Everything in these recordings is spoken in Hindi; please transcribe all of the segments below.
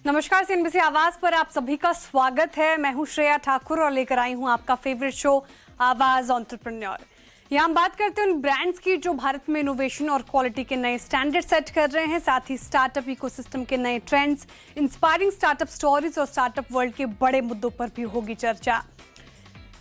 नमस्कार, सीएनबीसी आवाज पर आप सभी का स्वागत है। मैं हूं श्रेया ठाकुर और लेकर आई हूं आपका फेवरेट शो आवाज एंटरप्रेन्योर। यहाँ हम बात करते हैं उन ब्रांड्स की जो भारत में इनोवेशन और क्वालिटी के नए स्टैंडर्ड सेट कर रहे हैं, साथ ही स्टार्टअप इकोसिस्टम के नए ट्रेंड्स, इंस्पायरिंग स्टार्टअप स्टोरीज और स्टार्टअप वर्ल्ड के बड़े मुद्दों पर भी होगी चर्चा।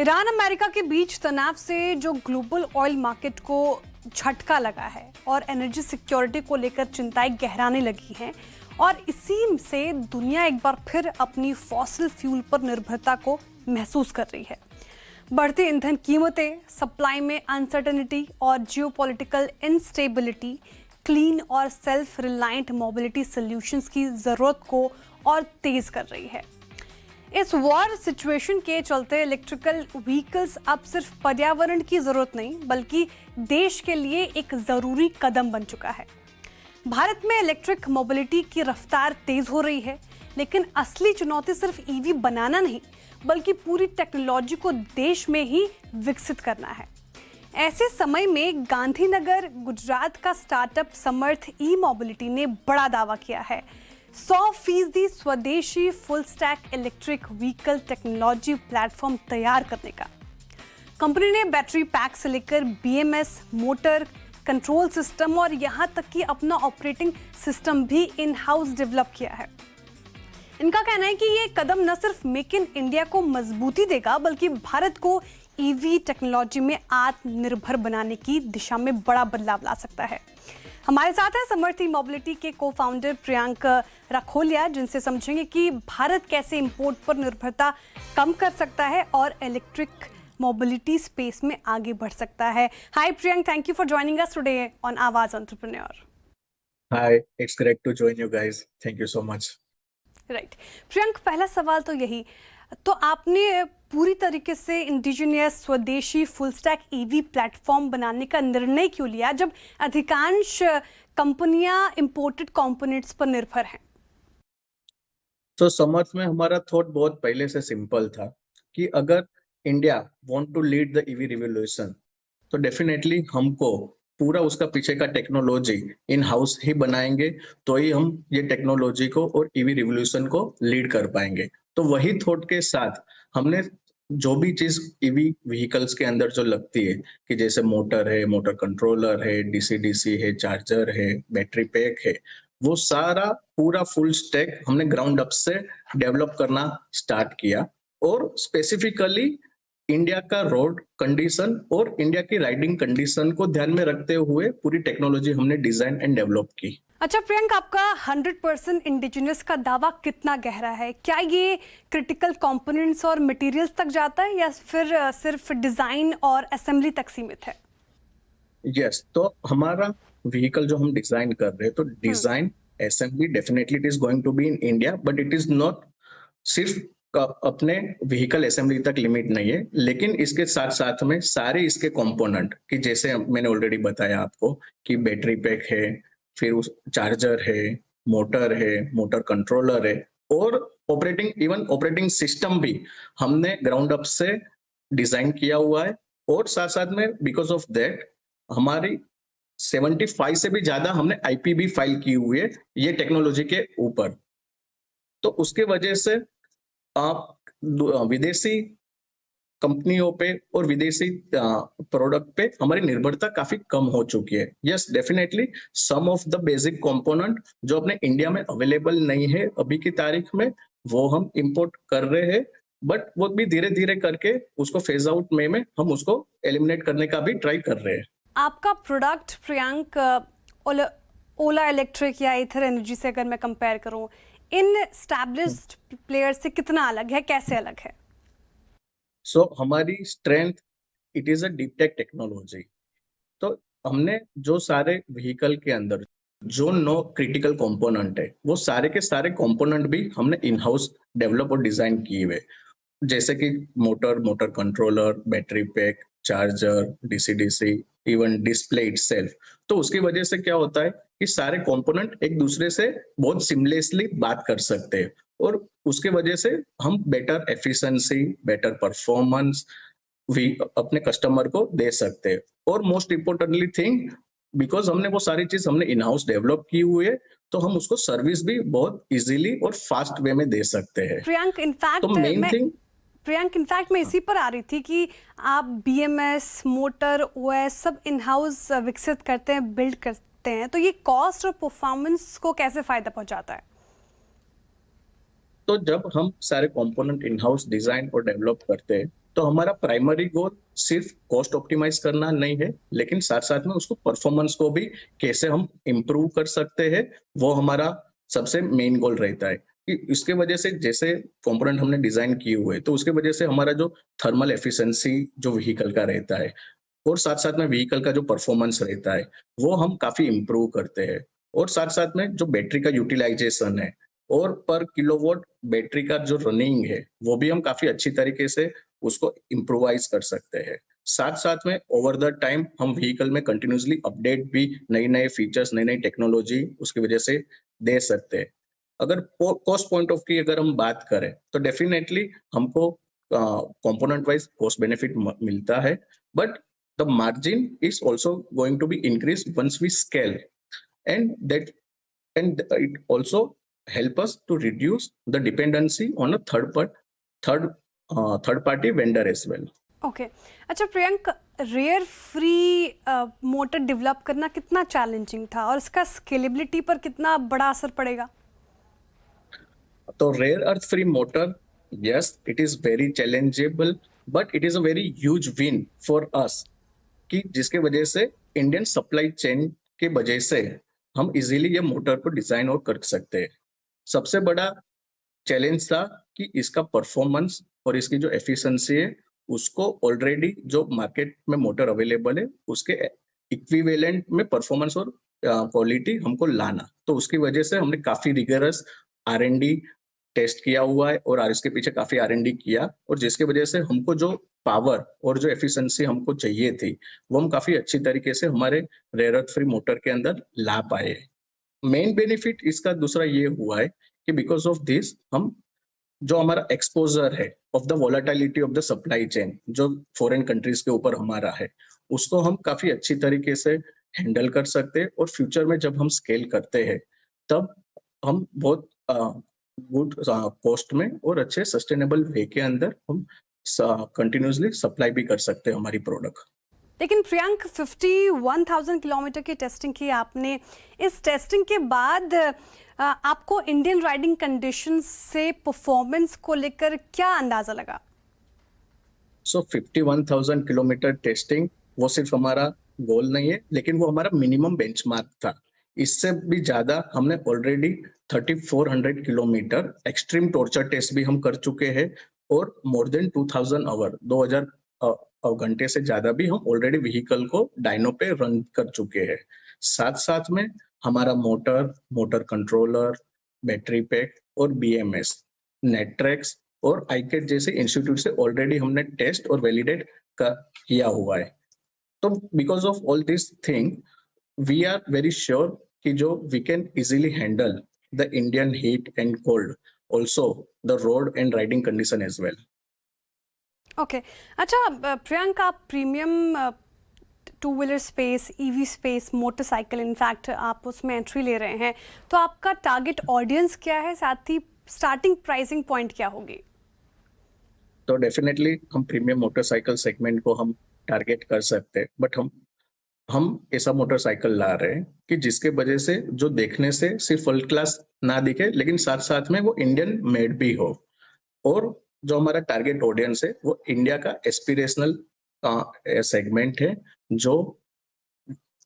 ईरान अमेरिका के बीच तनाव से जो ग्लोबल ऑयल मार्केट को झटका लगा है और एनर्जी सिक्योरिटी को लेकर चिंताएं गहराने लगी हैं, और इसी से दुनिया एक बार फिर अपनी फॉसिल फ्यूल पर निर्भरता को महसूस कर रही है। बढ़ती ईंधन कीमतें, सप्लाई में अनसर्टेनिटी और जियोपॉलिटिकल इंस्टेबिलिटी क्लीन और सेल्फ रिलायंट मोबिलिटी सॉल्यूशंस की जरूरत को और तेज कर रही है। इस वॉर सिचुएशन के चलते इलेक्ट्रिकल व्हीकल्स अब सिर्फ पर्यावरण की जरूरत नहीं बल्कि देश के लिए एक जरूरी कदम बन चुका है। भारत में इलेक्ट्रिक मोबिलिटी की रफ्तार तेज हो रही है, लेकिन असली चुनौती सिर्फ ईवी बनाना नहीं बल्कि पूरी टेक्नोलॉजी को देश में ही विकसित करना है। ऐसे समय में गांधीनगर गुजरात का स्टार्टअप समर्थ ई मोबिलिटी ने बड़ा दावा किया है 100% स्वदेशी full stack electric vehicle technology platform तैयार करने का। कंपनी ने बैटरी पैक से लेकर बीएमएस, मोटर कंट्रोल सिस्टम और यहां तक कि अपना ऑपरेटिंग सिस्टम भी इन हाउस डेवलप किया है। इनका कहना है कि ये कदम न सिर्फ मेक इन इंडिया को मजबूती देगा बल्कि भारत को ईवी टेक्नोलॉजी में आत्मनिर्भर बनाने की दिशा में बड़ा बदलाव ला सकता है। हमारे साथ है समर्थ ई मोबिलिटी के को फाउंडर प्रियांक रखोलिया, जिनसे समझेंगे कि भारत कैसे इंपोर्ट पर निर्भरता कम कर सकता है और इलेक्ट्रिक मोबिलिटी स्पेस में आगे बढ़ सकता है। Hi Priyank, thank you for joining us today on Awaaz entrepreneur. Hi, it's great to join you guys, thank you so much. Right Priyank, पहला सवाल तो यही, तो आपने पूरी तरीके से इंडिजिनियस स्वदेशी फुल स्टैक ईवी प्लेटफॉर्म बनाने का निर्णय क्यों लिया जब अधिकांश कंपनियां इंपोर्टेड कंपोनेंट्स पर निर्भर हैं? तो समर्थ में हमारा थॉट बहुत पहले से सिंपल था कि अगर India want to lead the EV revolution तो डेफिनेटली हमको पूरा उसका पीछे का टेक्नोलॉजी इन हाउस ही बनाएंगे, तो ही हम ये टेक्नोलॉजी को और ईवी रिवॉल्यूशन को लीड कर पाएंगे। तो वही थॉट के साथ हमने जो भी चीज ईवी व्हीकल्स के अंदर जो लगती है कि जैसे मोटर है, मोटर कंट्रोलर है, डीसी डीसी है, चार्जर है, बैटरी पैक है, वो सारा पूरा फुल स्टैक हमने ग्राउंड अप से डेवलप करना स्टार्ट किया और स्पेसिफिकली इंडिया का रोड कंडीशन और इंडिया की राइडिंग कंडीशन को ध्यान में रखते हुए पूरी टेक्नोलॉजी हमने डिजाइन एंड डेवलप की। अच्छा प्रियंक, आपका 100% इंडिजिनस का दावा कितना गहरा है? क्या ये क्रिटिकल कंपोनेंट्स और मटेरियल्स तक जाता है या फिर सिर्फ डिजाइन और असेंबली तक सीमित है? यस, तो हमारा व्हीकल जो हम डिजाइन कर रहे हैं तो design assembly definitely it is going to be in India, but it is not सिर्फ अपने व्हीकल असेंबली तक लिमिट नहीं है, लेकिन इसके साथ साथ में सारे इसके कंपोनेंट कि जैसे मैंने ऑलरेडी बताया आपको कि बैटरी पैक है, फिर उस चार्जर है, मोटर कंट्रोलर है और ऑपरेटिंग सिस्टम भी हमने ग्राउंड अप से डिजाइन किया हुआ है। और साथ साथ में बिकॉज ऑफ दैट हमारी 75 से भी ज्यादा हमने आईपी भी फाइल की हुई है ये टेक्नोलॉजी के ऊपर। तो उसके वजह से आप विदेशी कंपनियों पे और विदेशी प्रोडक्ट पे हमारी निर्भरता काफी कम हो चुकी है। Yes, definitely some of the basic component जो अपने इंडिया में अवेलेबल नहीं है अभी की तारीख में, वो हम इंपोर्ट कर रहे हैं, बट वो भी धीरे धीरे करके उसको फेज आउट में हम उसको एलिमिनेट करने का भी ट्राई कर रहे हैं। आपका प्रोडक्ट प्रियंक ओला इलेक्ट्रिक या ईथर एनर्जी से अगर मैं कंपेयर करूं, इन एस्टैब्लिश्ड प्लेयर से कितना अलग है, कैसे अलग है? सो हमारी strength it is a deep tech technology. तो हमने जो सारे व्हीकल के अंदर जो 9 क्रिटिकल कंपोनेंट है वो सारे के सारे कंपोनेंट भी हमने इन हाउस डेवलप और डिजाइन किए हुए, जैसे कि motor controller, battery pack, charger, DC DC, even display itself. तो उसकी वजह से क्या होता है कि सारे कंपोनेंट एक दूसरे से बहुत सिमलेसली बात कर सकते हैं और उसके वजह से हम बेटर एफिशिएंसी, बेटर परफॉर्मेंस भी अपने कस्टमर को दे सकते हैं। और मोस्ट इम्पोर्टेंटली थिंग, बिकॉज हमने वो सारी चीज हमने इन हाउस डेवलप की हुई है, तो हम उसको सर्विस भी बहुत इजीली और फास्ट वे में दे सकते हैं। प्रियंक तो इनफैक्ट मेन थिंग मैं इसी पर आ रही थी कि आप बीएमएस, मोटर, ओएस सब इन हाउस विकसित करते हैं, बिल्ड करते हैं, तो ये कॉस्ट और परफॉर्मेंस को कैसे फायदा पहुंचाता है? तो जब हम सारे कंपोनेंट इन हाउस डिजाइन और डेवलप करते हैं, तो हमारा प्राइमरी गोल सिर्फ कॉस्ट ऑप्टिमाइज करना नहीं है, लेकिन साथ साथ में उसको परफॉर्मेंस को भी कैसे हम इम्प्रूव कर सकते हैं, वो हमारा सबसे मेन गोल रहता है। कि इसके वजह से जैसे कंपोनेंट हमने डिजाइन किए हुए, तो उसके वजह से हमारा जो थर्मल एफिशिएंसी जो व्हीकल का रहता है, और साथ साथ में व्हीकल का जो परफॉर्मेंस रहता है, वो हम काफी इम्प्रूव करते हैं। और साथ साथ में जो बैटरी का यूटिलाइजेशन है और पर किलोवाट बैटरी का जो रनिंग है, वो भी हम काफी अच्छी तरीके से उसको इम्प्रोवाइज कर सकते हैं। साथ साथ में ओवर द टाइम हम व्हीकल में कंटिन्यूसली अपडेट भी नई नए फीचर्स, नई नई टेक्नोलॉजी उसकी वजह से दे सकते हैं। अगर कॉस्ट पॉइंट ऑफ व्यू अगर हम बात करें, तो डेफिनेटली हमको कंपोनेंट वाइज कॉस्ट बेनिफिट मिलता है, but the margin is also going to be increased once we scale, and that and it also help us to reduce the dependency on a third third party vendor as well. Okay अच्छा Priyank, rare free motor develop करना कितना चैलेंजिंग था और इसका स्केलेबिलिटी पर कितना बड़ा असर पड़ेगा? तो rare earth free motor, yes, it is very challengeable, but it is a very huge win for us, कि जिसके वजह से इंडियन सप्लाई चेन के वजह से हम इजीली ये मोटर को डिजाइन और कर सकते हैं। सबसे बड़ा चैलेंज था कि इसका परफॉर्मेंस और इसकी जो एफिशिएंसी है, उसको ऑलरेडी जो मार्केट में मोटर अवेलेबल है, उसके इक्विवेलेंट में परफॉर्मेंस और क्वालिटी हमको लाना। तो उसकी वजह से हमने काफी रिगरस R&D टेस्ट किया हुआ है, और इसके पीछे काफी R&D किया, और जिसकी वजह से हमको जो पावर और जो एफिशिएंसी हमको चाहिए थी, वो हम काफी अच्छी तरीके से हमारे रेयर अर्थ फ्री मोटर के अंदर ला पाए। मेन बेनिफिट इसका दूसरा ये हुआ है कि बिकॉज ऑफ दिस हम जो हमारा एक्सपोजर है of the volatility of the supply chain, जो फॉरेन कंट्रीज के ऊपर हमारा है, उसको हम काफी अच्छी तरीके से हैंडल कर सकते हैं। और फ्यूचर में जब हम स्केल करते हैं, तब हम बहुत गुड कॉस्ट में और अच्छे सस्टेनेबल वे के अंदर हम कंटिन्यूसली सप्लाई भी कर सकते हैं हमारी प्रोडक्ट। लेकिन प्रियंक, 51,000 किलोमीटर की टेस्टिंग की आपने, इस टेस्टिंग के बाद आपको इंडियन राइडिंग कंडीशंस से परफॉर्मेंस को लेकर क्या अंदाजा लगा? सो 51,000 किलोमीटर टेस्टिंग वो सिर्फ हमारा गोल नहीं है, लेकिन वो हमारा मिनिमम बेंचमार्क था। इससे भी ज्यादा हमने already 3400 kilometre extreme torture test भी हम कर चुके हैं, और मोर देन 2000 आवर 2000 घंटे से ज्यादा भी हम ऑलरेडी व्हीकल को डायनो पे रन कर चुके हैं। साथ साथ में हमारा मोटर कंट्रोलर, बैटरी पैक और BMS, नेट्रेक्स और आईकेट जैसे इंस्टीट्यूट से ऑलरेडी हमने टेस्ट और वैलिडेट किया हुआ है। तो because of all this thing, we are very sure कि जो we can easily handle the Indian heat and cold, also the road and riding condition as well. Okay अच्छा प्रियंक, आप premium two wheeler space, EV space, motorcycle, in fact आप उसमें एंट्री ले रहे हैं, तो आपका टारगेट ऑडियंस क्या है, साथ ही स्टार्टिंग प्राइसिंग पॉइंट क्या होगी? तो डेफिनेटली हम प्रीमियम मोटरसाइकिल सेगमेंट को हम टारगेट कर सकते हैं, बट हम ऐसा मोटरसाइकिल ला रहे हैं कि जिसके वजह से जो देखने से सिर्फ वर्ल्ड क्लास ना दिखे, लेकिन साथ साथ में वो इंडियन मेड भी हो। और जो हमारा टारगेट ऑडियंस है, वो इंडिया का एस्पिरेशनल सेगमेंट है, जो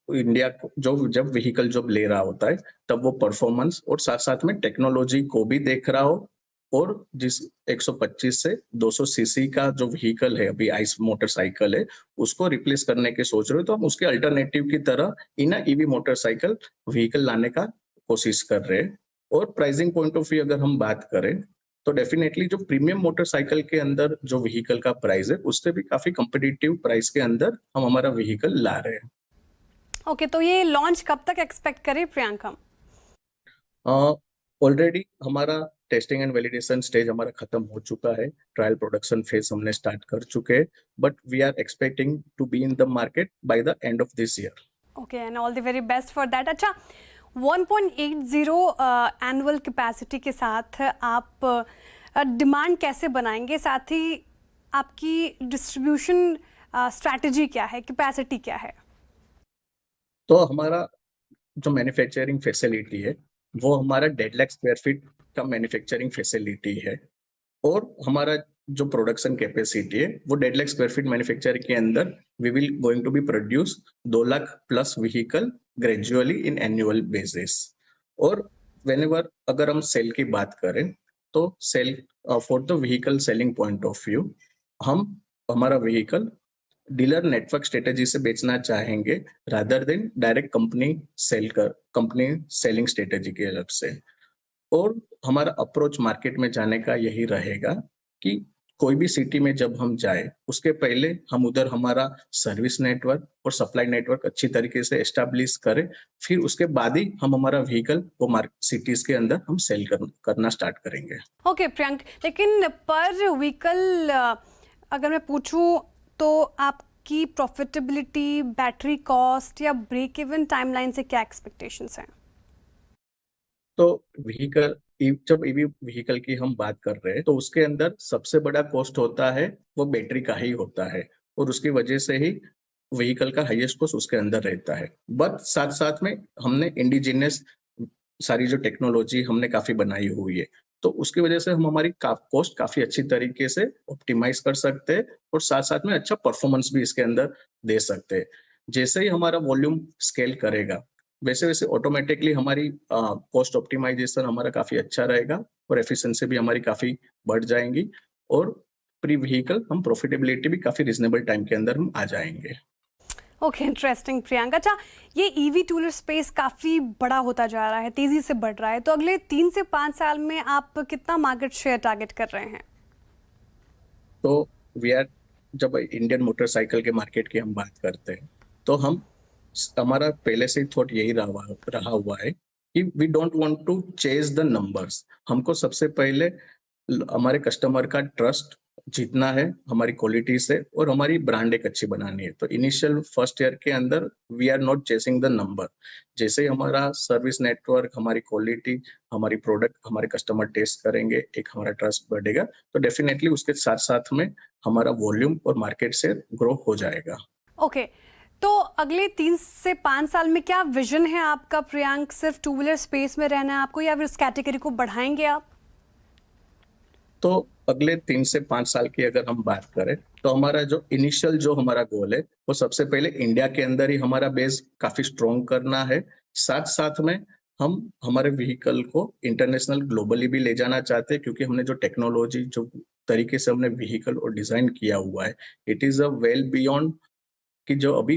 इंडिया को जो जब व्हीकल जब ले रहा होता है, तब वो परफॉर्मेंस और साथ साथ में टेक्नोलॉजी को भी देख रहा हो। और जिस 125 से 200 सीसी का जो व्हीकल है, अभी आइस मोटरसाइकिल है, उसको रिप्लेस करने के सोच रहे हो, तो हम उसके अल्टरनेटिव की तरह इन ईवी मोटरसाइकिल व्हीकल लाने का कोशिश कर रहे हैं। और प्राइसिंग पॉइंट ऑफ व्यू अगर हम बात करें, तो डेफिनेटली जो प्रीमियम मोटरसाइकिल के अंदर जो व्हीकल का प्राइस है, उससे भी काफी कम्पिटिटिव प्राइस के अंदर हम हमारा व्हीकल ला रहे हैं। ओके तो ये लॉन्च कब तक एक्सपेक्ट करें प्रियंक हम? ऑलरेडी हमारा टेस्टिंग एंड वैलिडेशन स्टेज हमारा खत्म हो चुका है, ट्रायल प्रोडक्शन फेज हमने स्टार्ट कर चुके हैं, but we are expecting to be in the market by the end of this year. Okay and all the very best for that. अच्छा, 1.80 एनुअल कैपेसिटी के साथ आप डिमांड कैसे बनाएंगे, साथ ही आपकी डिस्ट्रीब्यूशन स्ट्रैटेजी क्या है, कैपेसिटी क्या है? तो हमारा जो मैन्युफैक्चरिंग फैसिलिटी है वो हमारा 1.5 लाख स्क्वायर फीट का मैन्युफैक्चरिंग फैसिलिटी है, और हमारा जो प्रोडक्शन कैपेसिटी है वो 1.5 लाख स्क्वायर फीट मैन्युफैक्चर के अंदर we will going to be produce 2 lakh plus vehicle gradually in annual basis. और वेनेवर अगर हम सेल की बात करें तो sale for the vehicle selling point of view हम हमारा व्हीकल डीलर नेटवर्क स्ट्रेटेजी से बेचना चाहेंगे rather than direct company selling strategy के अलग से। और हमारा अप्रोच मार्केट में जाने का यही रहेगा कि कोई भी सिटी में जब हम जाए उसके पहले हम उधर हमारा सर्विस नेटवर्क और सप्लाई नेटवर्क अच्छी तरीके से एस्टैब्लिश करें, फिर उसके बाद ही हम हमारा व्हीकल वो सिटीज के अंदर हम सेल करना स्टार्ट करेंगे। ओके प्रियंक, लेकिन पर व्हीकल अगर मैं पूछूं तो आपकी प्रॉफिटेबिलिटी, बैटरी कॉस्ट या ब्रेक इवन टाइमलाइन से क्या एक्सपेक्टेशंस हैं? तो व्हीकल जब ईवी व्हीकल की हम बात कर रहे हैं तो उसके अंदर सबसे बड़ा कॉस्ट होता है वो बैटरी का ही होता है, और उसकी वजह से ही व्हीकल का हाईएस्ट कॉस्ट उसके अंदर रहता है। बट साथ साथ में हमने इंडिजिनियस सारी जो टेक्नोलॉजी हमने काफी बनाई हुई है, तो उसकी वजह से हम हमारी कॉस्ट काफी अच्छी तरीके से ऑप्टिमाइज कर सकते हैं, और साथ साथ में अच्छा परफॉर्मेंस भी इसके अंदर दे सकते हैं। जैसे ही हमारा वॉल्यूम स्केल करेगा वैसे वैसे ऑटोमेटिकली हमारी कॉस्ट ऑप्टिमाइजेशन हमारा काफी अच्छा रहेगा, और एफिशिएंसी भी हमारी काफी बढ़ जाएंगी, और प्री व्हीकल हम प्रॉफिटेबिलिटी भी काफी रिजनेबल टाइम के अंदर हम आ जाएंगे। Okay, interesting Priyanka. अच्छा, ये ईवी टूलर स्पेस काफ़ी बड़ा होता जा रहा है, तेज़ी से बढ़ रहा है, तो अगले 3 से 5 साल में आप कितना मार्केट शेयर टारगेट कर रहे हैं? तो जब इंडियन मोटरसाइकिल के मार्केट की हम बात करते हैं तो हमारा पहले से ही थॉट यही रहा हुआ है कि we don't want to chase the numbers. हमको सबसे पहले हमारे कस्टमर का ट्रस्ट जीतना है हमारी क्वालिटी से, और हमारी ब्रांड एक अच्छी बनानी है। तो इनिशियल फर्स्ट ईयर के अंदर we are not chasing the number. जैसे ही हमारा सर्विस नेटवर्क, हमारी क्वालिटी, हमारी प्रोडक्ट हमारे कस्टमर टेस्ट करेंगे, एक हमारा ट्रस्ट बढ़ेगा, तो डेफिनेटली उसके साथ साथ में हमारा वॉल्यूम और मार्केट शेयर ग्रो हो जाएगा। ओके, तो अगले 3 से 5 साल में क्या विजन है आपका प्रियंक? सिर्फ टू व्हीलर स्पेस में रहना है आपको, या फिर इस कैटेगरी को बढ़ाएंगे आप? तो अगले 3 से 5 साल की अगर हम बात करें तो हमारा जो इनिशियल जो हमारा गोल है वो सबसे पहले इंडिया के अंदर ही हमारा बेस काफी स्ट्रॉन्ग करना है। साथ साथ में हम हमारे व्हीकल को इंटरनेशनल ग्लोबली भी ले जाना चाहते हैं, क्योंकि हमने जो टेक्नोलॉजी जो तरीके से हमने व्हीकल और डिजाइन किया हुआ है it is a well beyond कि जो अभी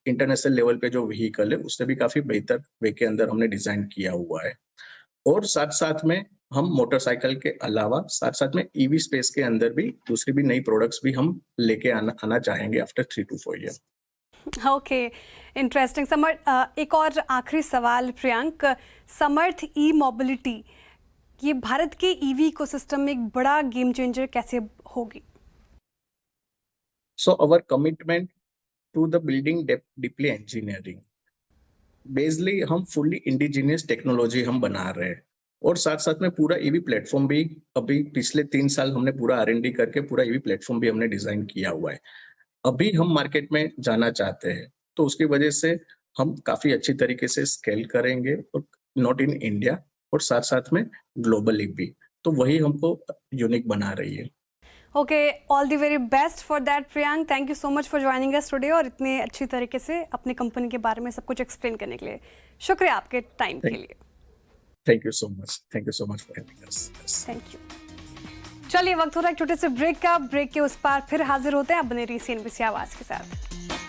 इंटरनेशनल लेवल पे जो व्हीकल है उससे भी काफी बेहतर वे के अंदर हमने डिजाइन किया हुआ है। और साथ साथ में हम मोटरसाइकिल के अलावा साथ साथ में ईवी स्पेस के अंदर भी दूसरी भी नई प्रोडक्ट्स भी हम लेके आना चाहेंगे after 3 to 4 year. Okay, interesting. Samarth, एक और आखिरी सवाल प्रियंक, समर्थ ई मोबिलिटी ये भारत के ईवी इकोसिस्टम में एक बड़ा गेम चेंजर कैसे होगी? So our commitment to the building deeply engineering, basically हम फुल्ली इंडिजिनियस टेक्नोलॉजी हम बना रहे हैं, और साथ साथ में पूरा ईवी प्लेटफॉर्म भी अभी पिछले 3 साल हमने पूरा R&D करके पूरा ईवी प्लेटफॉर्म भी हमने डिजाइन किया हुआ है। अभी हम मार्केट में जाना चाहते हैं, तो उसकी वजह से हम काफी अच्छी तरीके से स्केल करेंगे, और नॉट इन इंडिया और साथ साथ में ग्लोबली भी, तो वही हमको यूनिक बना रही है। Okay, all the very best for that Priyank. Thank you so much for joining us today, और इतने अच्छी तरीके से अपनी कंपनी के बारे में सब कुछ एक्सप्लेन करने के लिए शुक्रिया आपके टाइम के लिए। Thank you so much for having us. Thank you. चलिए, वक्त हो रहा है एक छोटे से ब्रेक का। ब्रेक के उस पार फिर हाजिर होते हैं। आप बने रहिए CNBC आवाज के साथ।